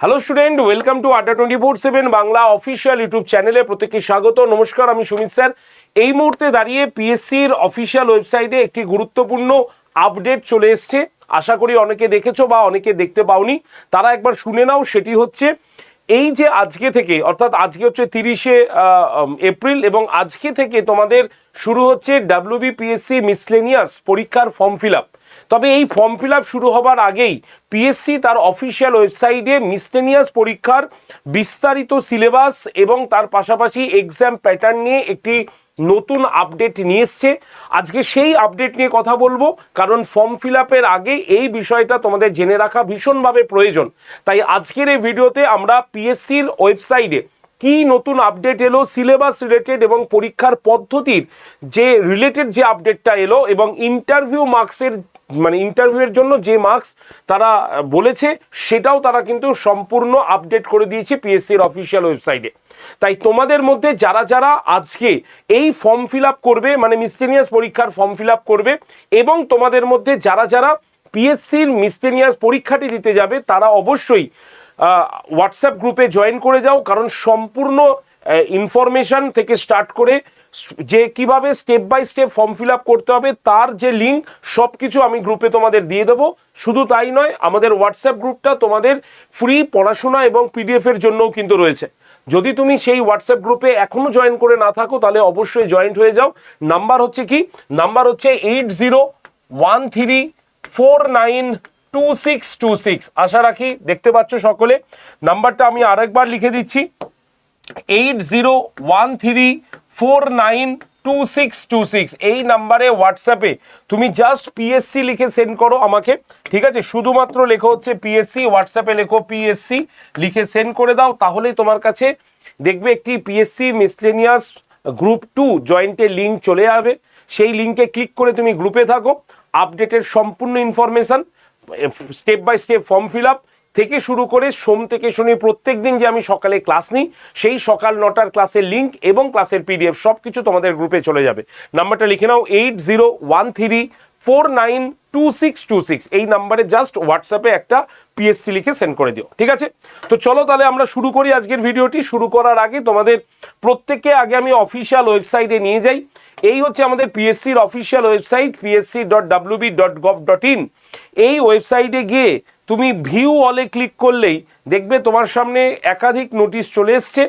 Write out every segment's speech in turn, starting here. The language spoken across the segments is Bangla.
হ্যালো স্টুডেন্ট, ওয়েলকাম টু আড্ডা 24/7 বাংলা অফিসিয়াল ইউটিউব চ্যানেলে প্রত্যেককে স্বাগত। নমস্কার, আমি সুমিত স্যার। এই মুহূর্তে দাঁড়িয়ে পিএসসির অফিসিয়াল ওয়েবসাইটে একটি গুরুত্বপূর্ণ আপডেট চলে এসছে। আশা করি অনেকে দেখেছো বা অনেকে দেখতে পাওনি, তারা একবার শুনে নাও। সেটি হচ্ছে এই যে আজকে থেকে, অর্থাৎ আজকে হচ্ছে 30শে এপ্রিল, এবং আজকে থেকে তোমাদের শুরু হচ্ছে WBPSC মিসলেনিয়াস পরীক্ষার ফর্ম ফিল আপ। তবে এই ফর্ম ফিল আপ শুরু হবার আগেই পিএসসি তার অফিসিয়াল ওয়েবসাইটে মিসলেনিয়াস পরীক্ষার বিস্তারিত সিলেবাস এবং তার পাশাপাশি এক্সাম প্যাটার্ন নিয়ে একটি নতুন আপডেট নিয়ে এসছে। আজকে সেই আপডেট নিয়ে কথা বলবো, কারণ ফর্ম ফিল আপের আগে এই বিষয়টা তোমাদের জেনে রাখা ভীষণভাবে প্রয়োজন। তাই আজকের এই ভিডিওতে আমরা পিএসসির ওয়েবসাইটে কি নতুন আপডেট এলো, সিলেবাস রিলেটেড এবং পরীক্ষার পদ্ধতির যে রিলেটেড যে আপডেটটা এলো, এবং ইন্টারভিউ মার্কসের ইন্টারভিউয়ের জন্য যে মার্কস তারা বলেছে সেটাও তারা কিন্তু সম্পূর্ণ আপডেট করে দিয়েছে পিএসসির অফিসিয়াল ওয়েবসাইটে। তাই তোমাদের মধ্যে যারা যারা আজকে এই ফর্ম ফিল আপ করবে, মানে মিসলেনিয়াস পরীক্ষার ফর্ম ফিল আপ করবে, এবং তোমাদের মধ্যে যারা যারা পিএসসির মিসলেনিয়াস পরীক্ষাটি দিতে যাবে, তারা অবশ্যই হোয়াটসঅ্যাপ গ্রুপে জয়েন করে যাও। কারণ সম্পূর্ণ ইনফরমেশন থেকে স্টার্ট করে যে কিভাবে step by step form fill up করতে হবে তার যে লিঙ্ক, সব কিছু আমি গ্রুপে তোমাদের দিয়ে দেবো। শুধু তাই নয়, আমাদের হোয়াটসঅ্যাপ গ্রুপটা তোমাদের ফ্রি পড়াশোনা এবং পিডিএফ এর জন্যও কিন্তু রয়েছে। যদি তুমি সেই হোয়াটসঅ্যাপ গ্রুপে এখনো জয়েন করে না থাকো, তাহলে অবশ্যই জয়েন্ট হয়ে যাও। নাম্বার হচ্ছে কি, নাম্বার হচ্ছে 8013492626। আশা রাখি দেখতে পাচ্ছ সকলে। নাম্বারটা আমি আরেকবার লিখে দিচ্ছি, 8013492626। এই নাম্বারে হোয়াটসঅ্যাপে তুমি জাস্ট পিএসসি লিখে সেন্ড করো আমাকে, ঠিক আছে? শুধুমাত্র লেখো হচ্ছে পিএসসি, হোয়াটসঅ্যাপে লেখো পিএসসি, লিখে সেন্ড করে দাও। তাহলেই তোমার কাছে দেখবে একটি পিএসসি মিসলেনিয়াস গ্রুপ 2 জয়েন্টের লিঙ্ক চলে যাবে। সেই লিঙ্কে ক্লিক করে তুমি গ্রুপে থাকো। আপডেটের সম্পূর্ণ information, step by step form fill up থেকে শুরু করে সোম থেকে শনি প্রত্যেক দিন যে আমি সকালে ক্লাস নিই, সেই সকাল 9টার ক্লাসের লিঙ্ক এবং ক্লাসের পিডিএফ সব কিছু তোমাদের গ্রুপে চলে যাবে। নাম্বারটা লিখে নাও, 8013492626। এই নাম্বারে জাস্ট হোয়াটসঅ্যাপে একটা পিএসসি লিখে সেন্ড করে দিও, ঠিক আছে? তো চলো তাহলে আমরা শুরু করি আজকের ভিডিওটি। শুরু করার আগে তোমাদের প্রত্যেককে আগে আমি অফিসিয়াল ওয়েবসাইটে নিয়ে যাই। এই হচ্ছে আমাদের পিএসসির অফিসিয়াল ওয়েবসাইট, psc.wb.gov.in। এই ওয়েবসাইটে গিয়ে তুমি ভিউ অলে ক্লিক করলেই দেখবে তোমার সামনে একাধিক নোটিশ চলে এসছে।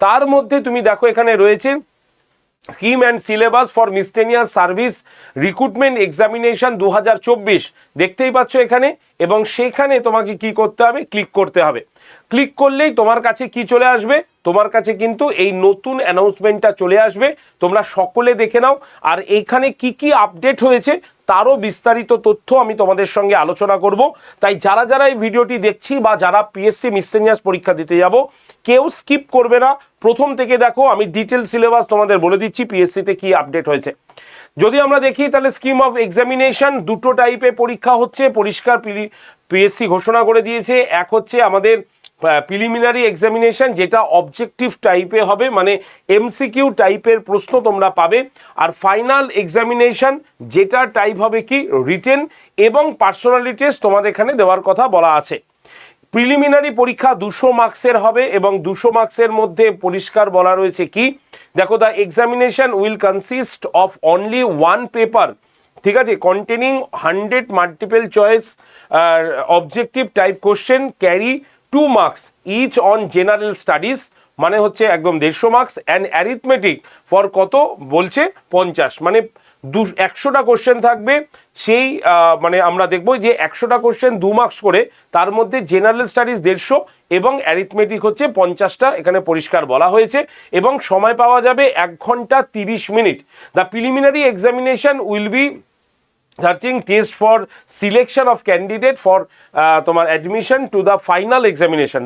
তার মধ্যে তুমি দেখো এখানে রয়েছে scheme and syllabus for miscellaneous service recruitment examination 2024, দেখতেই পাচ্ছ এখানে। এবং সেখানে তোমাকে কি করতে হবে, ক্লিক করতে হবে। ক্লিক করলেই তোমার কাছে কি চলে আসবে, তোমার কাছে কিন্তু এই নতুন অ্যানাউন্সমেন্টটা চলে আসবে। তোমরা সকলে দেখে নাও। আর এইখানে কি কি আপডেট হয়েছে তারও বিস্তারিত তথ্য আমি তোমাদের সঙ্গে আলোচনা করব। তাই যারা যারা এই ভিডিওটি দেখছি বা যারা পিএসসি মিসলেনিয়াস পরীক্ষা দিতে যাব, কেউ স্কিপ করবে না, প্রথম থেকে দেখো। আমি ডিটেল সিলেবাস তোমাদের বলে দিচ্ছি পিএসসিতে কি আপডেট হয়েছে। যদি আমরা দেখি তাহলে স্কিম অফ এক্সামিনেশন, দুটো টাইপে পরীক্ষা হচ্ছে, পরিষ্কার পিএসসি ঘোষণা করে দিয়েছে। এক হচ্ছে আমাদের প্রিলিমিনারি এক্সামিনেশন, যেটা অবজেক্টিভ টাইপে হবে, মানে এমসিকিউ টাইপের প্রশ্ন তোমরা পাবে। আর ফাইনাল এক্সামিনেশন, যেটা টাইপ হবে কি রিটেন এবং পার্সোনালিটি টেস্ট তোমাদের এখানে দেওয়ার কথা বলা আছে। প্রিলিমিনারি পরীক্ষা 200 মার্কসের হবে, এবং 200 মার্কসের মধ্যে পরিষ্কার বলা রয়েছে কি, দেখো, the examination will consist of only one paper, ঠিক আছে, containing 100 multiple choice objective type question carry 2 marks each on general studies, মানে হচ্ছে একদম 150 মার্কস। অ্যান্ড অ্যারিথমেটিক ফর কত বলছে 50, মানে 100টা কোশ্চেন থাকবে। সেই মানে আমরা দেখব যে 100টা কোশ্চেন 2 মার্কস করে, তার মধ্যে জেনারেল স্টাডিজ 150 এবং অ্যারিথমেটিক হচ্ছে 50টা, এখানে পরিষ্কার বলা হয়েছে। এবং সময় পাওয়া যাবে 1 ঘন্টা 30 minute. The preliminary examination will be searching test for selection of candidate for তোমার admission to the final examination.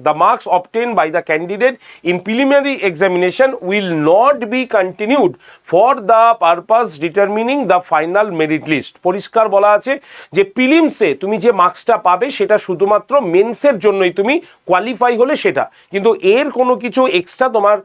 The marks obtained by the candidate in preliminary examination will not be continued for the purpose determining the final merit list. পরিষ্কার বলা আছে যে প্রিলিমসে তুমি যে মার্কসটা পাবে সেটা শুধুমাত্র মেন্সের জন্যই তুমি কোয়ালিফাই হলে সেটা, কিন্তু এর কোনো কিছু এক্সট্রা তোমার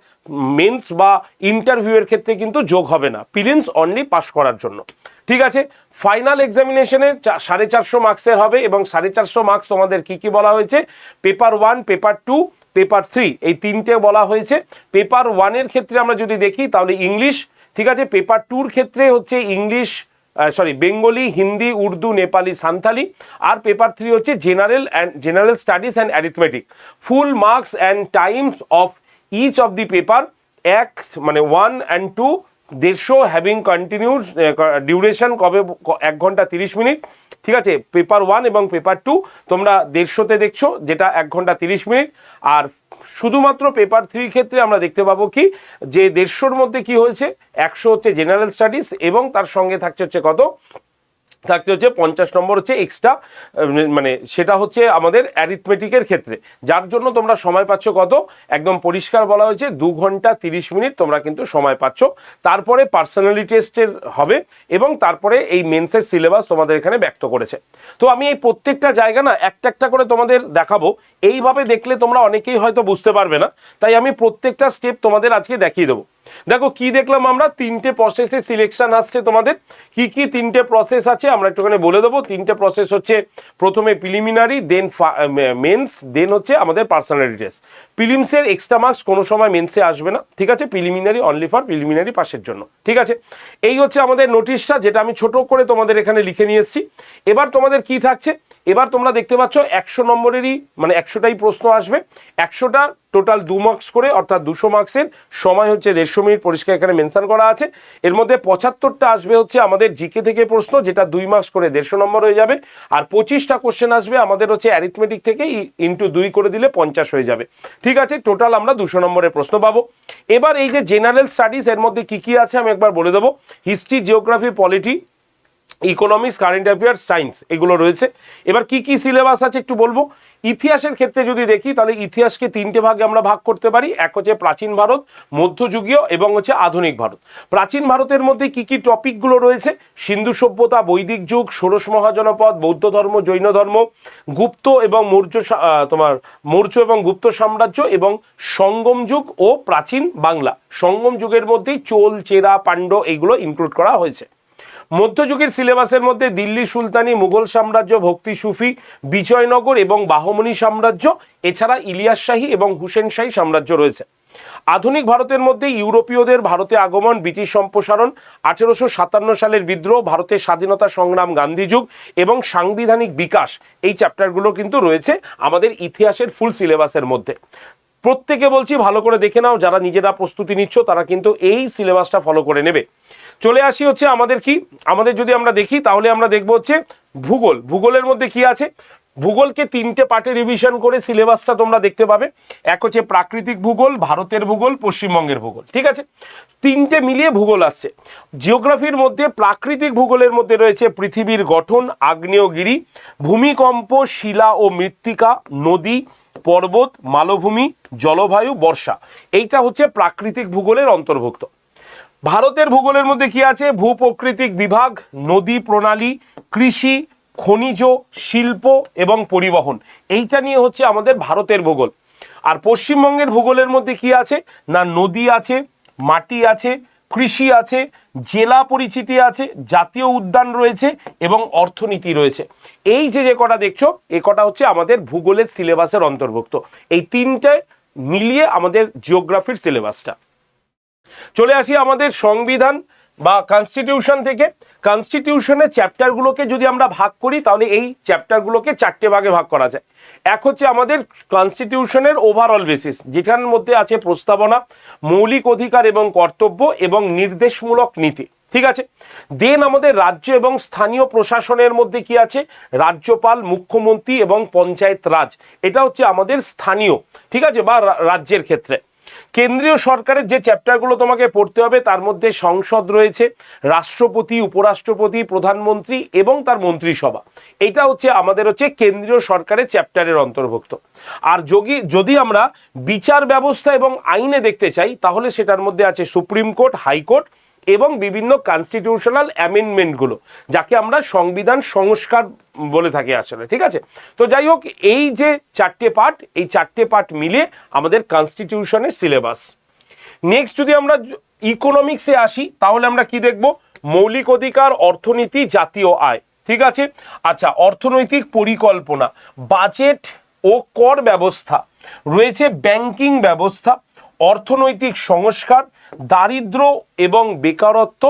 মেন্স বা ইন্টারভিউয়ের ক্ষেত্রে কিন্তু যোগ হবে না, প্রিলিমস অনলি পাস করার জন্য। ঠিক আছে। ফাইনাল এক্সামিনেশনে 450 মার্কসের হবে এবং 450 মার্কস তোমাদের কি কি বলা হয়েছে, পেপার 1, পেপার 2, পেপার 3 এই তিনটে বলা হয়েছে। পেপার 1-এর ক্ষেত্রে আমরা যদি দেখি তাহলে ইংলিশ, ঠিক আছে। পেপার 2-র ক্ষেত্রে হচ্ছে ইংলিশ, বেঙ্গলি, হিন্দি, উর্দু, নেপালি, সান্থালি। আর পেপার 3 হচ্ছে general studies and arithmetic. Full marks and times of each of the paper 1 and 2 150 having continued duration কবে 1 ঘন্টা 30 মিনিট, ঠিক আছে। পেপার 1 এবং পেপার 2 তোমরা 150-তে দেখছো, যেটা 1 ঘন্টা 30 মিনিট। আর শুধুমাত্র পেপার 3 ক্ষেত্রে আমরা দেখতে পাবো কি যে 150-র মধ্যে কি হয়েছে, 100 হচ্ছে জেনারেল স্টাডিজ এবং তার সঙ্গে থাকছে হচ্ছে কত, থাকতে হচ্ছে 50 নম্বর হচ্ছে এক্সট্রা, মানে সেটা হচ্ছে আমাদের অ্যারিথমেটিকের ক্ষেত্রে, যার জন্য তোমরা সময় পাচ্ছ কত, একদম পরিষ্কার বলা হয়েছে 2 ঘন্টা 30 মিনিট তোমরা কিন্তু সময় পাচ্ছ। তারপরে পার্সোনালিটি টেস্টের হবে এবং তারপরে এই মেন্সের সিলেবাস তোমাদের এখানে ব্যক্ত করেছে। তো আমি এই প্রত্যেকটা জায়গা না একটা একটা করে তোমাদের দেখাবো, এইভাবে দেখলে তোমরা অনেকেই হয়তো বুঝতে পারবে না, তাই আমি প্রত্যেকটা স্টেপ তোমাদের আজকে দেখিয়ে দেবো। দেখো কি দেখলাম আমরা, 3টে প্রসেসে সিলেকশন আসছে তোমাদের। কি কি 3টে প্রসেস আছে আমরা একটুখানি বলে দেবো। 3টে প্রসেস হচ্ছে, প্রথমে প্রিলিমিনারি, দেন মেন্স, দেন হচ্ছে আমাদের পার্সোনালিটি টেস্ট। প্রিলিমসের এক্সট্রা মার্কস কোনো সময় মেন্সে আসবে না, ঠিক আছে। প্রিলিমিনারি অনলি ফর প্রিলিমিনারি পাসের জন্য, ঠিক আছে। এই হচ্ছে আমাদের নোটিশটা, যেটা আমি ছোট করে তোমাদের এখানে লিখে নিয়ে এসেছি। এবার তোমাদের কি থাকছে, এবার তোমরা দেখতে পাচ্ছ 100 নম্বরেরই মানে 100টাই প্রশ্ন আসবে। 100টা টোটাল 2 মার্কস করে, অর্থাৎ 200 মার্কসের। সময় হচ্ছে 150 মিনিট, পরিষ্কার এখানে মেনশন করা আছে। এর মধ্যে 75টা আসবে হচ্ছে আমাদের জিকে থেকে প্রশ্ন, যেটা 2 মার্কস করে 150 নম্বর হয়ে যাবে। আর 25টা কোশ্চেন আসবে আমাদের হচ্ছে অ্যারিথমেটিক থেকে, ইন্টু 2 করে দিলে 50 হয়ে যাবে, ঠিক আছে। টোটাল আমরা 200 নম্বরের প্রশ্ন পাবো। এবার এই যে জেনারেল স্টাডিজ, এর মধ্যে কি কি আছে আমি একবার বলে দেবো। History, geography, polity, economics, current affairs, science, এগুলো রয়েছে। এবার কি কি সিলেবাস আছে একটু বলবো। ইতিহাসের ক্ষেত্রে যদি দেখি তাহলে ইতিহাসকে 3টে ভাগে আমরা ভাগ করতে পারি। এক হচ্ছে প্রাচীন ভারত, মধ্যযুগীয় এবং হচ্ছে আধুনিক ভারত। প্রাচীন ভারতের মধ্যে কি কি টপিকগুলো রয়েছে, সিন্ধু সভ্যতা, বৈদিক যুগ, ষোড়শ মহাজনপদ, বৌদ্ধ ধর্ম, জৈন ধর্ম, গুপ্ত এবং মৌর্য এবং গুপ্ত সাম্রাজ্য এবং সঙ্গম যুগ ও প্রাচীন বাংলা। সঙ্গম যুগের মধ্যেই চোল, চেরা, পাণ্ড্য এইগুলো ইনক্লুড করা হয়েছে। মধ্যযুগের সিলেবাসের মধ্যে দিল্লি সুলতানি, মুঘল সাম্রাজ্য, ভক্তি সুফি, বিজয়নগর এবং বাহমনি সাম্রাজ্য, এছাড়া ইলিয়াস শাহী এবং হুসেন শাহী সাম্রাজ্য রয়েছে। আধুনিক ভারতের মধ্যে ইউরোপীয়দের ভারতে আগমন, ব্রিটিশ সম্প্রসারণ, 1857 সালের বিদ্রোহ, ভারতের স্বাধীনতা সংগ্রাম, গান্ধী যুগ এবং সাংবিধানিক বিকাশ, এই চ্যাপ্টারগুলো কিন্তু রয়েছে আমাদের ইতিহাসের ফুল সিলেবাসের মধ্যে। প্রত্যেকে বলছি ভালো করে দেখে নাও, যারা নিজেরা প্রস্তুতি নিচ্ছ তারা কিন্তু এই সিলেবাসটা ফলো করে নেবে। চলে আসি হচ্ছে আমাদের কি, আমাদের যদি আমরা দেখি তাহলে আমরা দেখবো হচ্ছে ভূগোল। ভূগোলের মধ্যে কি আছে, ভূগোলকে 3টে পার্টে রিভিশন করে সিলেবাসটা তোমরা দেখতে পাবে। এক হচ্ছে প্রাকৃতিক ভূগোল, ভারতের ভূগোল, পশ্চিমবঙ্গের ভূগোল, ঠিক আছে। 3টে মিলিয়ে ভূগোল আসছে। জিওগ্রাফির মধ্যে প্রাকৃতিক ভূগোলের মধ্যে রয়েছে পৃথিবীর গঠন, আগ্নেয়গিরি, ভূমিকম্প, শিলা ও মৃত্তিকা, নদী, পর্বত, মালভূমি, জলবায়ু, বর্ষা। এইটা হচ্ছে প্রাকৃতিক ভূগোলের অন্তর্ভুক্ত। ভারতের ভূগোলের মধ্যে কি আছে, ভূপ্রকৃতিক বিভাগ, নদী প্রণালী, কৃষি, খনিজ, শিল্প এবং পরিবহন, এইটা নিয়ে হচ্ছে আমাদের ভারতের ভূগোল। আর পশ্চিমবঙ্গের ভূগোলের মধ্যে কি আছে না, নদী আছে, মাটি আছে, কৃষি আছে, জেলা পরিচিতি আছে, জাতীয় উদ্যান রয়েছে এবং অর্থনীতি রয়েছে। এই যে কটা দেখছো এ কটা হচ্ছে আমাদের ভূগোলের সিলেবাসের অন্তর্ভুক্ত। এই 3টে মিলিয়ে আমাদের জিওগ্রাফির সিলেবাসটা। চলে আসি আমাদের সংবিধান বা কনস্টিটিউশন থেকে। কনস্টিটিউশনের চ্যাপ্টারগুলোকে যদি আমরা ভাগ করি তাহলে এই চ্যাপ্টারগুলোকে 4টে ভাগে ভাগ করা যায়। এক হচ্ছে আমাদের কনস্টিটিউশনের ওভারঅল বেসিস, যেটার মধ্যে আছে প্রস্তাবনা, মৌলিক অধিকার এবং কর্তব্য এবং নির্দেশমূলক নীতি, ঠিক আছে। দেন আমাদের রাজ্য এবং স্থানীয় প্রশাসনের মধ্যে কি আছে, রাজ্যপাল, মুখ্যমন্ত্রী এবং পঞ্চায়েত রাজ, এটা হচ্ছে আমাদের স্থানীয়, ঠিক আছে, বা রাজ্যের ক্ষেত্রে। কেন্দ্রীয় সরকারের যে চ্যাপ্টারগুলো তোমাকে পড়তে হবে তার মধ্যে সংসদ রয়েছে, রাষ্ট্রপতি, উপরাষ্ট্রপতি, প্রধানমন্ত্রী এবং তার মন্ত্রিসভা, এটা হচ্ছে আমাদের হচ্ছে কেন্দ্রীয় সরকারের চ্যাপ্টারের অন্তর্ভুক্ত। আর যদি আমরা বিচার ব্যবস্থা এবং আইনে দেখতে চাই তাহলে সেটার মধ্যে আছে সুপ্রিম কোর্ট, হাইকোর্ট এবং বিভিন্ন কনস্টিটিউশনাল অ্যামেন্ডমেন্টগুলো, যাকে আমরা সংবিধান সংস্কার বলে থাকি আসলে, ঠিক আছে। তো যাই হোক, এই যে 4টে পার্ট, এই 4টে পার্ট মিলে আমাদের কনস্টিটিউশনের সিলেবাস। নেক্সট যদি আমরা ইকোনমিক্সে আসি তাহলে আমরা কি দেখব, মৌলিক অধিকার, অর্থনীতি, জাতীয় আয়। ঠিক আছে, আচ্ছা, অর্থনৈতিক পরিকল্পনা, বাজেট ও কর ব্যবস্থা, রয়েছে ব্যাংকিং ব্যবস্থা, অর্থনৈতিক সংস্কার, দারিদ্র এবং বেকারত্ব,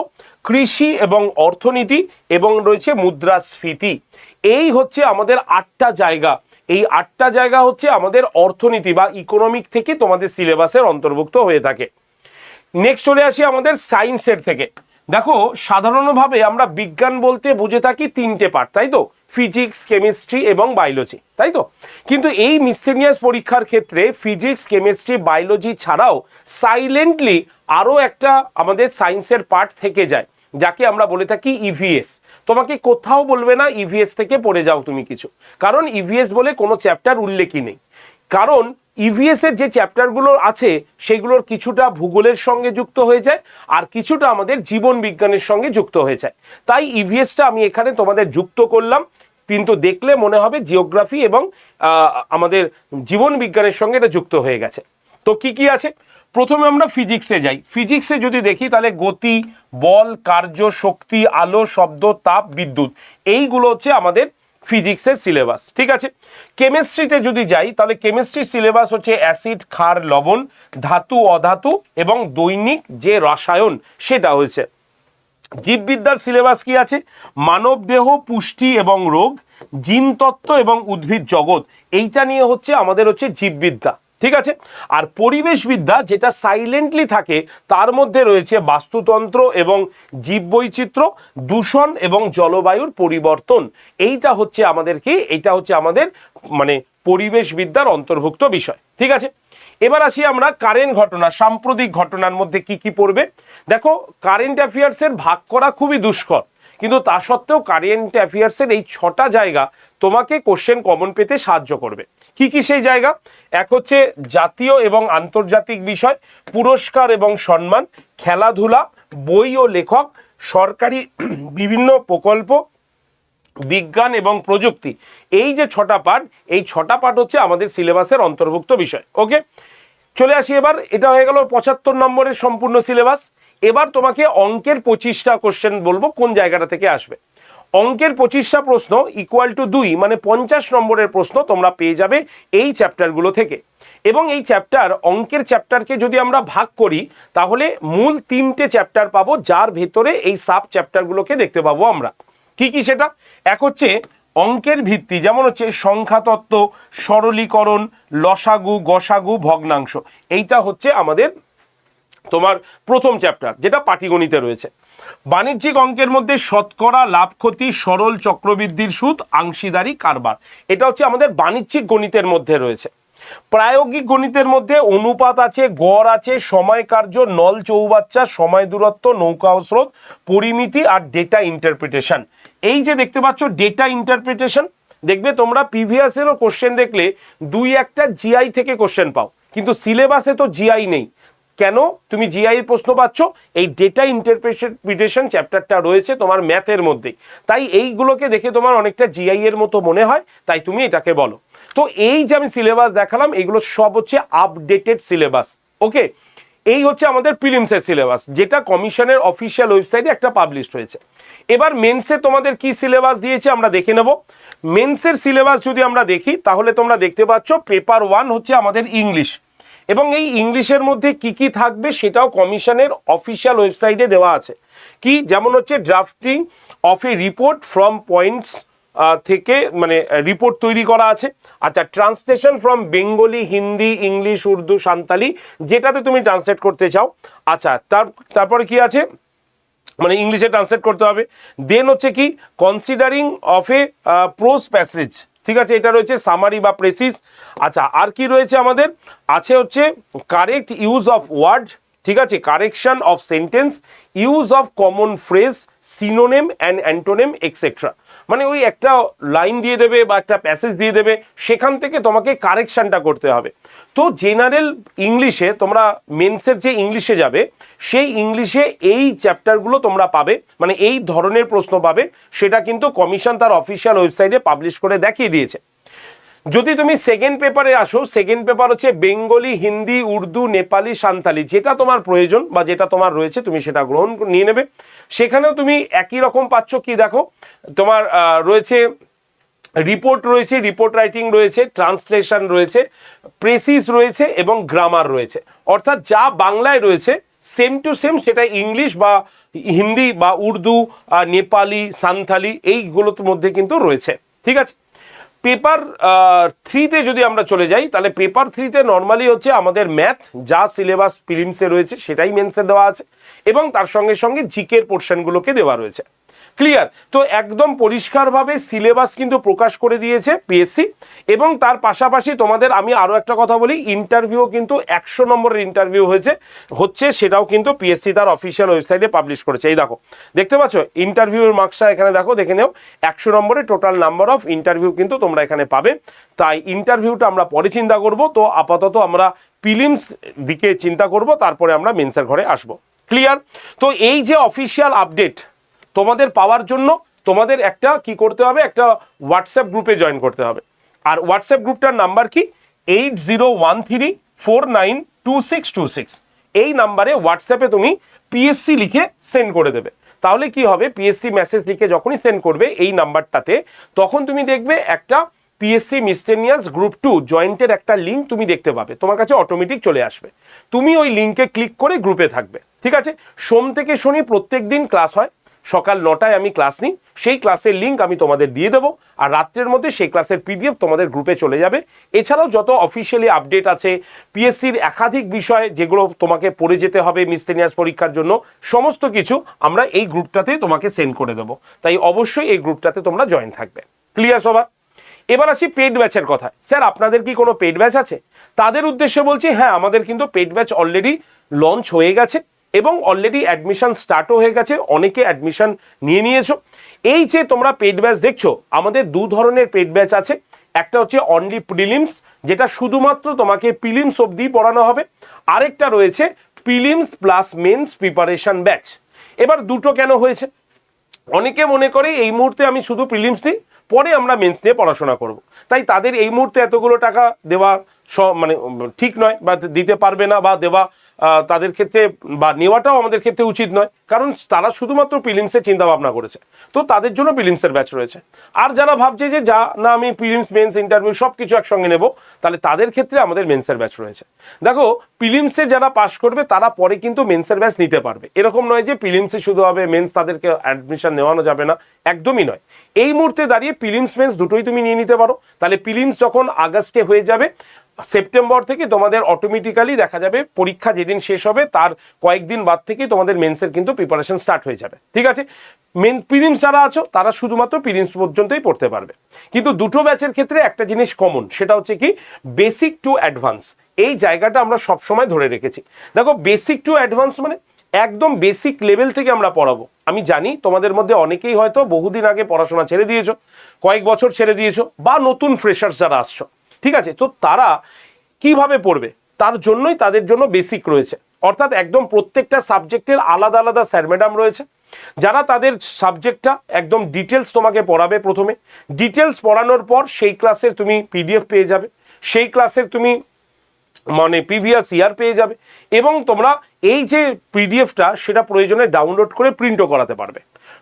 কৃষি এবং অর্থনীতি, এবং রয়েছে মুদ্রাস্ফীতি। এই হচ্ছে আমাদের 8টা জায়গা। এই 8টা জায়গা হচ্ছে আমাদের অর্থনীতি বা ইকোনমিক থেকে তোমাদের সিলেবাসের অন্তর্ভুক্ত হয়ে থাকে। নেক্সট চলে আসি আমাদের সায়েন্সের থেকে। দেখো, সাধারণভাবে আমরা বিজ্ঞান বলতে বুঝে থাকি 3টে পার্ট, তাই তো, ফিজিক্স, কেমিস্ট্রি এবং বায়োলজি, তাই তো। কিন্তু এই মিসসেলিনিয়াস পরীক্ষার ক্ষেত্রে ফিজিক্স, কেমিস্ট্রি, বায়োলজি ছাড়াও সাইলেন্টলি আরও একটা আমাদের সায়েন্সের পার্ট থেকে যায়, যাকে আমরা বলে থাকি ইভিএস। তোমাকে কোথাও বলবে না ইভিএস থেকে পড়ে যাও তুমি কিছু, কারণ ইভিএস বলে কোনো চ্যাপ্টার উল্লেখই নেই। কারণ ইভিএস এর যে চ্যাপ্টারগুলো আছে সেগুলোর কিছুটা ভূগোলের সঙ্গে যুক্ত হয়ে যায়, আর কিছুটা আমাদের জীবন বিজ্ঞানের সঙ্গে যুক্ত হয়ে যায়। তাই ইভিএসটা আমি এখানে তোমাদের যুক্ত করলাম, কিন্তু দেখলে মনে হবে জিওগ্রাফি এবং আমাদের জীবন বিজ্ঞানের সঙ্গে এটা যুক্ত হয়ে গেছে। তো কি কি আছে, প্রথমে আমরা ফিজিক্সে যাই। ফিজিক্সে যদি দেখি তাহলে গতি, বল, কার্য, শক্তি, আলো, শব্দ, তাপ, বিদ্যুৎ, এইগুলো হচ্ছে আমাদের ফিজিক্সের সিলেবাস। ঠিক আছে, কেমিস্ট্রিতে যদি যাই তাহলে কেমিস্ট্রির সিলেবাস হচ্ছে অ্যাসিড, ক্ষার, লবণ, ধাতু, অধাতু এবং দৈনিক যে রসায়ন সেটা হয়েছে। জীববিদ্যার সিলেবাস কি আছে, মানব দেহ, পুষ্টি এবং রোগ, জিনতত্ত্ব এবং উদ্ভিদ জগৎ, এইটা নিয়ে হচ্ছে আমাদের হচ্ছে জীববিদ্যা। ঠিক আছে, আর পরিবেশবিদ্যা যেটা সাইলেন্টলি থাকে তার মধ্যে রয়েছে বাস্তুতন্ত্র এবং জীববৈচিত্র্য, দূষণ এবং জলবায়ুর পরিবর্তন। এইটা হচ্ছে আমাদের কি, এইটা হচ্ছে আমাদের মানে পরিবেশবিদ্যার অন্তর্ভুক্ত বিষয়। ঠিক আছে, এবার আসি আমরা কারেন্ট ঘটনা, সাম্প্রতিক ঘটনার মধ্যে কি কি পড়বে। দেখো, কারেন্ট অ্যাফেয়ার্সের ভাগ করা খুবই দুষ্কর, কিন্তু তা সত্ত্বেও কারেন্ট অ্যাফেয়ার্সের এই 6টা জায়গা তোমাকে কোশ্চেন কমন পেতে সাহায্য করবে। কি কি সেই জায়গা, এক হচ্ছে জাতীয় এবং আন্তর্জাতিক বিষয়, পুরস্কার এবং সম্মান, খেলাধুলা, বই ও লেখক, সরকারি বিভিন্ন প্রকল্প, বিজ্ঞান এবং প্রযুক্তি। এই যে 6টা পার্ট, এই 6টা পার্ট হচ্ছে আমাদের সিলেবাসের অন্তর্ভুক্ত বিষয়। ওকে, চলে আসি এবার, এটা হয়ে গেল 75 নম্বরের সম্পূর্ণ সিলেবাস। এবার তোমাকে অঙ্কের 25টা কোশ্চেন বলবো কোন জায়গাটা থেকে আসবে। অঙ্কের 25টা প্রশ্ন ইকুয়াল টু 2, মানে 50 নম্বরের প্রশ্ন তোমরা পেয়ে যাবে এই চ্যাপ্টারগুলো থেকে। এবং এই চ্যাপ্টার, অঙ্কের চ্যাপ্টারকে যদি আমরা ভাগ করি তাহলে মূল 3টে চ্যাপ্টার পাবো, যার ভেতরে এই সাব চ্যাপ্টারগুলোকে দেখতে পাবো আমরা। কি কি সেটা, এক হচ্ছে অঙ্কের ভিত্তি, যেমন হচ্ছে সংখ্যাতত্ত্ব, সরলীকরণ, লসাগু, গসাগু, ভগ্নাংশ। এইটা হচ্ছে আমাদের তোমার প্রথম চ্যাপ্টার, যেটা পাটিগণিতে রয়েছে। বাণিজ্যিক অঙ্কের মধ্যে শতকরা, লাভ ক্ষতি, সরল চক্রবৃদ্ধির সুদ, অংশীদারি কারবার, এটা হচ্ছে আমাদের বাণিজ্যিক গণিতের মধ্যে রয়েছে। প্রায়োগিক গণিতের মধ্যে অনুপাত আছে, গড় আছে, সময় কার্য, নল চৌবাচ্চা, সময় দূরত্ব, নৌকা স্রোত, পরিমিতি আর ডেটা ইন্টারপ্রিটেশন। এই যে দেখতে পাচ্ছ ডেটা ইন্টারপ্রিটেশন, দেখবে তোমরা প্রিভিয়াসেরও কোশ্চেন দেখলে 2-1টা জিআই থেকে কোশ্চেন পাও, কিন্তু সিলেবাসে তো জিআই নেই। কেন তুমি জিআই এর প্রশ্ন পাচ্ছ? এই ডেটা ইন্টারপ্রিটেশন চ্যাপ্টারটা রয়েছে তোমার ম্যাথের মধ্যে, তাই এইগুলোকে দেখে তোমার অনেকটা জিআই এর মতো মনে হয়, তাই তুমি এটাকে বলো। তো এই যে আমি সিলেবাস দেখালাম, এগুলো সব হচ্ছে আপডেটেড সিলেবাস। ওকে, এই হচ্ছে আমাদের প্রিলিমসের সিলেবাস, যেটা কমিশনের অফিসিয়াল ওয়েবসাইটে একটা পাবলিশ হয়েছে। এবার মেন্সে তোমাদের কি সিলেবাস দিয়েছে আমরা দেখে নেব। মেন্সের সিলেবাস যদি আমরা দেখি তাহলে তোমরা দেখতে পাচ্ছ পেপার 1 হচ্ছে আমাদের ইংলিশ, এবং এই ইংলিশের মধ্যে কি কি থাকবে সেটাও কমিশনের অফিসিয়াল ওয়েবসাইটে দেওয়া আছে। কি, যেমন হচ্ছে drafting of A report from points থেকে, মানে রিপোর্ট তৈরি করা আছে। আচ্ছা, translation from Bengali, Hindi, English, Urdu, Santali, যেটাতে তুমি ট্রান্সলেট করতে চাও। আচ্ছা, তারপরে কি আছে, মানে ইংলিশে ট্রান্সলেট করতে হবে। দেন হচ্ছে কি, considering of A pros passage, ঠিক আছে, এটা রয়েছে সামারি বা প্রেসিস। আচ্ছা, আর কি রয়েছে আমাদের, আছে হচ্ছে কারেক্ট ইউজ অফ ওয়ার্ড, ঠিক আছে, correction of sentence, use of common phrase, synonym and antonym etcetera. মানে ওই একটা লাইন দিয়ে দেবে বা একটা প্যাসেজ দিয়ে দেবে, সেখান থেকে তোমাকে কারেকশনটা করতে হবে। তো জেনারেল ইংলিশে তোমরা মেন্সের যে ইংলিশে যাবে সেই ইংলিশে এই চ্যাপ্টারগুলো তোমরা পাবে, মানে এই ধরনের প্রশ্ন পাবে। সেটা কিন্তু কমিশন তার অফিসিয়াল ওয়েবসাইটে পাবলিশ করে দেখিয়ে দিয়েছে। যদি তুমি সেকেন্ড পেপারে আসো, সেকেন্ড পেপার হচ্ছে বেঙ্গলি, হিন্দি, উর্দু, নেপালি, সান্তালি, যেটা তোমার প্রয়োজন বা যেটা তোমার রয়েছে তুমি সেটা গ্রহণ নিয়ে নেবে। সেখানেও তুমি একই রকম পাচ্ছ, কি দেখো তোমার রয়েছে রিপোর্ট রয়েছে, রিপোর্ট রাইটিং রয়েছে, ট্রান্সলেশন রয়েছে, প্রেসিস রয়েছে এবং গ্রামার রয়েছে। অর্থাৎ যা বাংলায় রয়েছে সেম টু সেম সেটা ইংলিশ বা হিন্দি বা উর্দু, নেপালি, সান্থালি এইগুলোর মধ্যে কিন্তু রয়েছে। ঠিক আছে, পেপার 3-তে যদি আমরা চলে যাই, তাহলে পেপার 3-তে নর্মালি হচ্ছে আমাদের ম্যাথ, যা সিলেবাস প্রিলিমসে রয়েছে সেটাই মেন্সে দেওয়া আছে, এবং তার সঙ্গে সঙ্গে জিকের পোর্শনগুলোকে দেওয়া রয়েছে। ক্লিয়ার? তো একদম পরিষ্কারভাবে সিলেবাস কিন্তু প্রকাশ করে দিয়েছে পিএসসি। এবং তার পাশাপাশি তোমাদের আমি আরও একটা কথা বলি, ইন্টারভিউ কিন্তু 100 নম্বরের ইন্টারভিউ হচ্ছে, সেটাও কিন্তু পিএসসি তার অফিসিয়াল ওয়েবসাইটে পাবলিশ করেছে। এই দেখো, দেখতে পাচ্ছ ইন্টারভিউর মার্কসটা এখানে দেখো, দেখে নেও 100 নম্বরের টোটাল নাম্বার অফ ইন্টারভিউ কিন্তু তোমরা এখানে পাবে। তাই ইন্টারভিউটা আমরা পরে চিন্তা করব, তো আপাতত আমরা প্রিলিমস দিকে চিন্তা করব, তারপরে আমরা মেন্সের ঘরে আসব। ক্লিয়ার? তো এই যে অফিসিয়াল আপডেট তোমাদের পাওয়ার জন্য তোমাদের একটা কি করতে হবে, একটা হোয়াটসঅ্যাপ গ্রুপে জয়েন করতে হবে। আর হোয়াটসঅ্যাপ গ্রুপটার নাম্বার কি, 8013492626। এই নাম্বারে হোয়াটসঅ্যাপে তুমি পিএসসি লিখে সেন্ড করে দেবে। তাহলে কি হবে, পিএসসি মেসেজ লিখে যখনই সেন্ড করবে এই নাম্বারটাতে, তখন তুমি দেখবে একটা পিএসসি মিসসেলিনিয়াস গ্রুপ 2 জয়েন্টের একটা লিঙ্ক তুমি দেখতে পাবে, তোমার কাছে অটোমেটিক চলে আসবে। তুমি ওই লিঙ্কে ক্লিক করে গ্রুপে থাকবে। ঠিক আছে, সোম থেকে শনি প্রত্যেক দিন ক্লাস হয়, সকাল 9টায় আমি ক্লাস নিই, সেই ক্লাসের লিঙ্ক আমি তোমাদের দিয়ে দেবো, আর রাত্রের মধ্যে সেই ক্লাসের পিডিএফ তোমাদের গ্রুপে চলে যাবে। এছাড়াও যত অফিসিয়ালি আপডেট আছে পিএসসির একাধিক বিষয় যেগুলো তোমাকে পড়ে যেতে হবে মিসসেলিনিয়াস পরীক্ষার জন্য, সমস্ত কিছু আমরা এই গ্রুপটাতে তোমাকে সেন্ড করে দেবো। তাই অবশ্যই এই গ্রুপটাতে তোমরা জয়েন থাকবে। ক্লিয়ার সবার? এবার আসি পেড ব্যাচের কথা। স্যার আপনাদের কি কোনো পেড ব্যাচ আছে? তাদের উদ্দেশ্যে বলছি, হ্যাঁ আমাদের কিন্তু পেড ব্যাচ অলরেডি লঞ্চ হয়ে গেছে এবং অলরেডি অ্যাডমিশন স্টার্টও হয়ে গেছে, অনেকে অ্যাডমিশন নিয়ে নিয়েছো। এই যে তোমরা পেড ব্যাচ দেখছো, আমাদের দু ধরনের পেড ব্যাচ আছে। একটা হচ্ছে অনলি প্রিলিমস, যেটা শুধুমাত্র তোমাকে প্রিলিমস অবধি পড়ানো হবে। আরেকটা রয়েছে prelims plus men's preparation batch. এবার দুটো কেন হয়েছে, অনেকে মনে করে এই মুহূর্তে আমি শুধু প্রিলিমস দিই, পরে আমরা মেন্স নিয়ে পড়াশোনা করব, তাই তাদের এই মুহূর্তে এতগুলো টাকা দেওয়া মানে ঠিক নয়, বা দিতে পারবে না, বা দেওয়া তাদের ক্ষেত্রে বা নেওয়াটাও আমাদের ক্ষেত্রে উচিত নয়, কারণ তারা শুধুমাত্র প্রিলিমসের চিন্তা ভাবনা করেছে, তো তাদের জন্য প্রিলিমসের ব্যাচ রয়েছে। আর যারা ভাবছে যে যা না আমি প্রিলিমস মেন্স ইন্টারভিউ সব কিছু একসঙ্গে নেব, তাহলে তাদের ক্ষেত্রে আমাদের মেন্সের ব্যাচ রয়েছে। দেখো, প্রিলিমসে যারা পাস করবে তারা পরে কিন্তু মেন্সের ব্যাচ নিতে পারবে, এরকম নয় যে প্রিলিমসে শুধু হবে, মেন্স তাদেরকে অ্যাডমিশন নেওয়ানো যাবে না, একদমই নয়। এই মুহূর্তে দাঁড়িয়ে প্রিলিমস মেন্স দুটোই তুমি নিয়ে নিতে পারো। তাহলে প্রিলিমস যখন আগস্টে হয়ে যাবে, সেপ্টেম্বর থেকে তোমাদের অটোমেটিক্যালি দেখা যাবে পরীক্ষা যেদিন শেষ হবে তার কয়েকদিন বাদ থেকে তোমাদের মেন্সের কিন্তু প্রিপারেশন স্টার্ট হয়ে যাবে। ঠিক আছে, প্রিলিমস যারা আছো তারা শুধুমাত্র প্রিলিমস পর্যন্তই পড়তে পারবে। কিন্তু দুটো ব্যাচের ক্ষেত্রে একটা জিনিস কমন, সেটা হচ্ছে কি বেসিক টু অ্যাডভান্স। এই জায়গাটা আমরা সবসময় ধরে রেখেছি। দেখো, বেসিক টু অ্যাডভান্স মানে একদম বেসিক লেভেল থেকে আমরা পড়াবো। আমি জানি তোমাদের মধ্যে অনেকেই হয়তো বহুদিন আগে পড়াশোনা ছেড়ে দিয়েছো, কয়েক বছর ছেড়ে দিয়েছো, বা নতুন ফ্রেশার্স যারা আসছো, ঠিক আছে, তো তারা কিভাবে পড়বে তার জন্যই তাদের জন্য বেসিক রয়েছে। অর্থাৎ একদম প্রত্যেকটা সাবজেক্টের আলাদা আলাদা স্যার ম্যাডাম রয়েছে, যারা তাদের সাবজেক্টটা একদম ডিটেলস তোমাকে পড়াবে। প্রথমে ডিটেলস পড়ানোর পর সেই ক্লাসের তুমি পিডিএফ পেয়ে যাবে, সেই ক্লাসের তুমি মানে প্রিভিয়াস ইয়ার পেয়ে যাবে, এবং তোমরা এই যে পিডিএফটা সেটা প্রয়োজনে ডাউনলোড করে প্রিন্টও করাতে পারবে।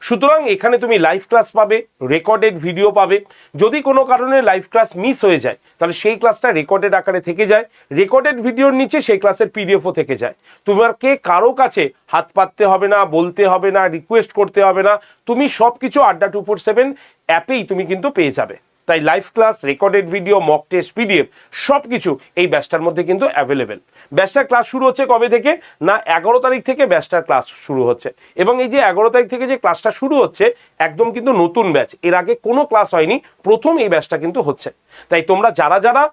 সুতরাং এখানে তুমি লাইভ ক্লাস পাবে, রেকর্ডেড ভিডিও পাবে। যদি কোনো কারণে লাইভ ক্লাস মিস হয়ে যায় তাহলে সেই ক্লাসটা রেকর্ডেড আকারে থেকে যায়, রেকর্ডেড ভিডিওর নিচে সেই ক্লাসের পিডিএফও থেকে যায়। তোমাকে কারো কাছে হাত পাততে হবে না, বলতে হবে না, রিকোয়েস্ট করতে হবে না, তুমি সব কিছু আড্ডা 247 অ্যাপেই তুমি কিন্তু পেয়ে যাবে। তাই live class, recorded video, mock test, PDF সব কিছু এই ব্যাচটার মধ্যে কিন্তু অ্যাভেলেবেল। ব্যাচটার ক্লাস শুরু হচ্ছে কবে থেকে না, 11 তারিখ থেকে ব্যাচটার ক্লাস শুরু হচ্ছে। এবং এই যে 11 তারিখ থেকে যে ক্লাসটা শুরু হচ্ছে একদম কিন্তু নতুন ব্যাচ, এর আগে কোনো ক্লাস হয়নি, প্রথম এই ব্যাচটা কিন্তু হচ্ছে। তাই তোমরা যারা যারা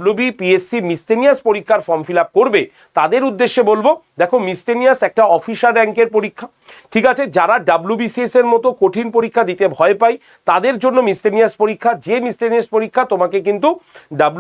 WBPSC মিসসেলিনিয়াস পরীক্ষার ফর্ম ফিল আপ করবে তাদের উদ্দেশ্যে বলবো, দেখো মিসসেলিনিয়াস একটা অফিসার র্যাঙ্কের পরীক্ষা, ঠিক আছে। যারা WBCS এর মতো কঠিন পরীক্ষা দিতে ভয় পায় তাদের জন্য মিসসেলিনিয়াস পরীক্ষা, যে মিসসেলিনিয়াস পরীক্ষা তোমাকে কিন্তু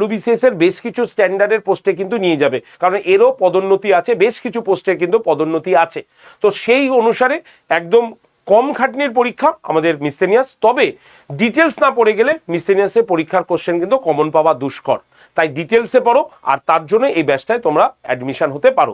WBCS এর বেশ কিছু স্ট্যান্ডার্ডের পোস্টে কিন্তু নিয়ে যাবে, কারণ এরও পদোন্নতি আছে, বেশ কিছু পোস্টে কিন্তু পদোন্নতি আছে। তো সেই অনুসারে একদম কম খাটনির পরীক্ষা আমাদের মিসেলিনিয়াস, তবে ডিটেলস না পড়ে গেলে মিসেলিনিয়াসের পরীক্ষার কোশ্চেন কিন্তু কমন পাওয়া দুষ্কর, তাই ডিটেলসে পড়ো, আর তার জন্য এই ব্যাচটায় তোমরা অ্যাডমিশন হতে পারো।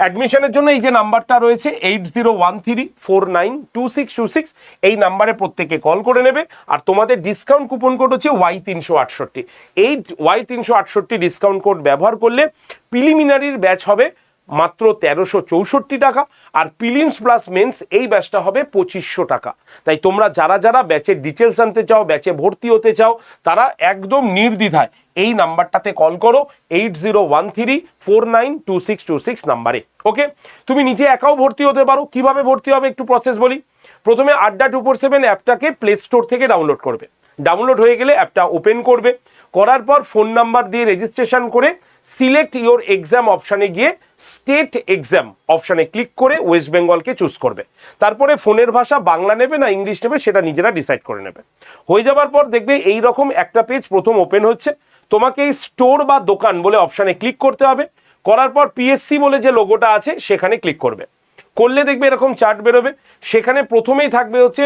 অ্যাডমিশনের জন্য এই যে নাম্বারটা রয়েছে 8013492626, এই নাম্বারে প্রত্যেকে কল করে নেবে। আর তোমাদের ডিসকাউন্ট কুপন কোড হচ্ছে Y368। এই Y368 ডিসকাউন্ট কোড ব্যবহার করলে প্রিলিমিনারির ব্যাচ হবে মাত্র 1364 টাকা, আর প্রিলিমস প্লাস মেন্স এই ব্যাচটা হবে 2500 টাকা। তাই তোমরা যারা যারা ব্যাচের ডিটেলস আনতে চাও, ব্যাচে ভর্তি হতে চাও, তারা একদম নির্দ্বিধায় এই নাম্বারটাতে কল করো 8013492626 নাম্বারে। ওকে, তুমি নিজে একাও ভর্তি হতে পারো। কিভাবে ভর্তি হবে একটু প্রসেস বলি। প্রথমে Adda247 অ্যাপটাকে প্লে স্টোর থেকে ডাউনলোড করবে। ডাউনলোড হয়ে গেলে অ্যাপটা ওপেন করবে, করার পর ফোন নাম্বার দিয়ে রেজিস্ট্রেশন করে সিলেক্ট ইওর এক্সাম অপশানে গিয়ে স্টেট এক্সাম অপশানে ক্লিক করে ওয়েস্ট বেঙ্গলকে চুজ করবে। তারপরে ফোনের ভাষা বাংলা নেবে না ইংলিশ নেবে সেটা নিজেরা ডিসাইড করে নেবে। হয়ে যাবার পর দেখবে এই রকম একটা পেজ প্রথম ওপেন হচ্ছে। তোমাকে এই স্টোর বা দোকান বলে অপশানে ক্লিক করতে হবে। করার পর পিএসসি বলে যে লোগোটা আছে সেখানে ক্লিক করবে। করলে দেখবে এরকম চার্ট বেরোবে। সেখানে প্রথমেই থাকবে হচ্ছে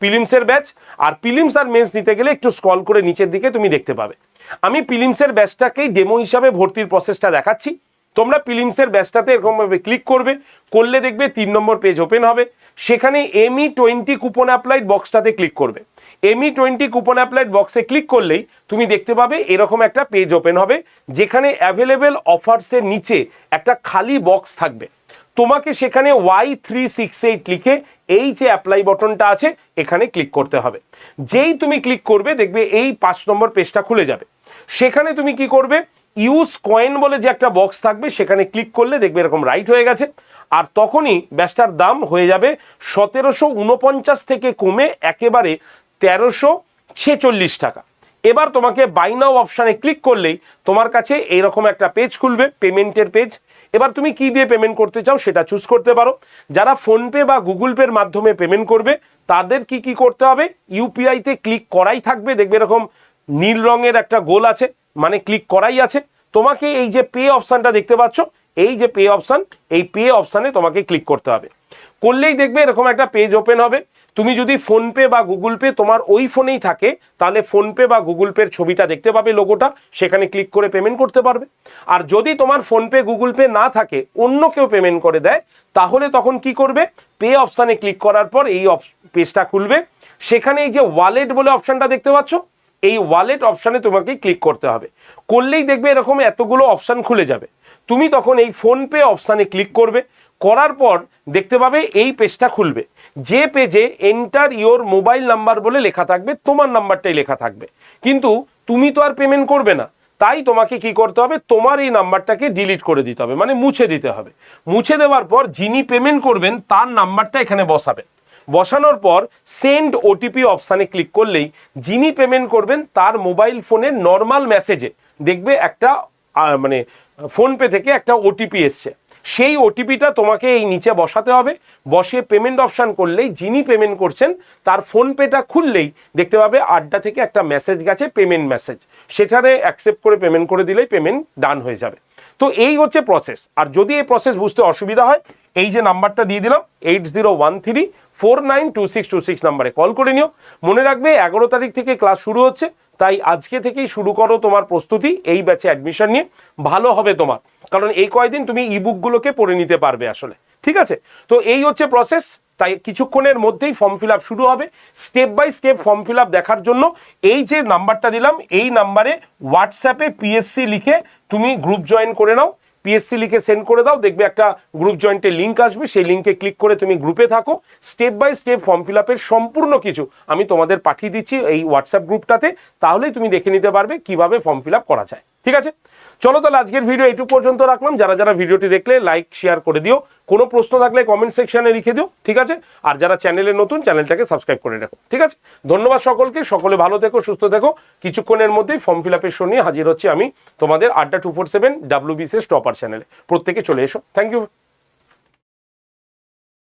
প্রিলিমসের ব্যাচ, আর প্রিলিমস আর মেন্স নিতে গেলে একটু স্ক্রল করে নিচের দিকে তুমি দেখতে পাবে। আমি প্রিলিমসের ব্যাচটাকেই ডেমো হিসাবে ভর্তির প্রসেসটা দেখাচ্ছি। তোমরা প্রিলিমসের ব্যাচটাতে এরকমভাবে ক্লিক করবে, করলে দেখবে 3 নম্বর পেজ ওপেন হবে। সেখানে ME20 কুপন অ্যাপ্লাইড বক্সটাতে ক্লিক করবে। ME20 কুপন অ্যাপ্লাইড বক্সে ক্লিক করলেই তুমি দেখতে পাবে এরকম একটা পেজ ওপেন হবে, যেখানে অ্যাভেলেবেল অফার্সের নিচে একটা খালি বক্স থাকবে। তোমাকে সেখানে Y368 লিখে এই যে অ্যাপ্লাই বটনটা আছে এখানে ক্লিক করতে হবে। যেই তুমি ক্লিক করবে দেখবে এই 5 নম্বর পেজটা খুলে যাবে। সেখানে তুমি কি করবে, ইউজ কয়েন বলে যে একটা বক্স থাকবে সেখানে ক্লিক করলে দেখবে এরকম রাইট হয়ে গেছে। আর তখনই ব্যাচটার দাম হয়ে যাবে 1749 থেকে কমে একেবারে 1346 টাকা। এবার তোমাকে বাই নাও অপশানে ক্লিক করলেই তোমার কাছে এইরকম একটা পেজ খুলবে, পেমেন্টের পেজ। এবার তুমি কি দিয়ে পেমেন্ট করতে চাও সেটা চুজ করতে পারো। যারা ফোনপে বা গুগল পের মাধ্যমে পেমেন্ট করবে তাদের কি করতে হবে, ইউপিআইতে ক্লিক করাই থাকবে। দেখবে এরকম নীল রঙের একটা গোল আছে, মানে ক্লিক করাই আছে। তোমাকে এই যে পে অপশানটা দেখতে পাচ্ছ, এই যে পে অপশান, এই পে অপশানে তোমাকে ক্লিক করতে হবে। করলেই দেখবে এরকম একটা পেজ ওপেন হবে। তুমি যদি ফোনপে বা গুগল পে তোমার ওই ফোনেই থাকে তাহলে ফোনপে বা গুগল পের ছবিটা দেখতে পাবে, লোগোটা, সেখানে ক্লিক করে পেমেন্ট করতে পারবে। আর যদি তোমার ফোনপে গুগল পে না থাকে, অন্য কেউ পেমেন্ট করে দেয়, তাহলে তখন কি করবে, পে অপশানে ক্লিক করার পর এই পেজটা খুলবে। সেখানে এই যে ওয়ালেট বলে অপশানটা দেখতে পাচ্ছ, এই ওয়ালেট অপশানে তোমাকে ক্লিক করতে হবে। করলেই দেখবে এরকম এতগুলো অপশান খুলে যাবে। তুমি তখন এই ফোনপে অপশানে ক্লিক করবে। করার পর দেখতে পাবে এই পেজটা খুলবে, যে পেজে এন্টার ইওর মোবাইল নাম্বার বলে লেখা থাকবে, তোমার নাম্বারটাই লেখা থাকবে। কিন্তু তুমি তো আর পেমেন্ট করবে না, তাই তোমাকে কি করতে হবে, তোমার এই নাম্বারটাকে ডিলিট করে দিতে হবে, মানে মুছে দিতে হবে। মুছে দেওয়ার পর যিনি পেমেন্ট করবেন তার নাম্বারটা এখানে বসাবেন। বসানোর পর সেন্ড ওটিপি অপশানে ক্লিক করলেই যিনি পেমেন্ট করবেন তার মোবাইল ফোনের নর্মাল মেসেজে দেখবে একটা মানে ফোনপে থেকে একটা ওটিপি এসছে। সেই ওটিপিটা তোমাকে এই নিচে বসাতে হবে। বসিয়ে পেমেন্ট অপশান করলেই যিনি পেমেন্ট করছেন তার ফোনপেটা খুললেই দেখতে পাবে আড্ডা থেকে একটা মেসেজ গেছে, পেমেন্ট মেসেজ। সেখানে অ্যাকসেপ্ট করে পেমেন্ট করে দিলেই পেমেন্ট ডান হয়ে যাবে। তো এই হচ্ছে প্রসেস। আর যদি এই প্রসেস বুঝতে অসুবিধা হয়, এই যে নাম্বারটা দিয়ে দিলাম 8013492626 নাম্বারে কল করে নিও। মনে রাখবে 11 তারিখ থেকে ক্লাস শুরু হচ্ছে, তাই আজকে থেকেই শুরু করো তোমার প্রস্তুতি এই ব্যাচে অ্যাডমিশন নিয়ে। ভালো হবে তোমার, কারণ এই কয়দিন তুমি ইবুকগুলোকে পড়ে নিতে পারবে আসলে। ঠিক আছে, তো এই হচ্ছে প্রসেস। তাই কিছুক্ষণের মধ্যেই ফর্ম ফিল আপ শুরু হবে। Step by step form fill up দেখার জন্য এই যে নাম্বারটা দিলাম, এই নাম্বারে হোয়াটসঅ্যাপে পিএসসি লিখে তুমি গ্রুপ জয়েন করে নাও। পিএসসি লিখে সেন্ড করে দাও, দেখবে একটা গ্রুপ জয়েন্টের লিঙ্ক আসবে, সেই লিঙ্কে ক্লিক করে তুমি গ্রুপে থাকো। Step by step form fill আপের সম্পূর্ণ কিছু আমি তোমাদের পাঠিয়ে দিচ্ছি এই হোয়াটসঅ্যাপ গ্রুপটাতে, তাহলেই তুমি দেখে নিতে পারবে কিভাবে ফর্ম ফিল আপ করা যায়। ঠিক আছে, চলো তাহলে আজকের ভিডিও এইটুকু পর্যন্ত রাখলাম। যারা যারা ভিডিওটি দেখলে লাইক শেয়ার করে দিও, কোনো প্রশ্ন থাকলে কমেন্ট সেকশনে লিখে দিও। ঠিক আছে, আর যারা চ্যানেলে নতুন, চ্যানেলটাকে সাবস্ক্রাইব করে রাখো। ঠিক আছে, ধন্যবাদ সকলকে। সকলে ভালো থেকো, সুস্থ থেকো। কিছুক্ষণের মধ্যেই ফর্ম ফিল আপের শো নিয়ে হাজির হচ্ছে আমি তোমাদের Adda247 WBCS টপার চ্যানেলে। প্রত্যেকে চলে এসো। Thank you.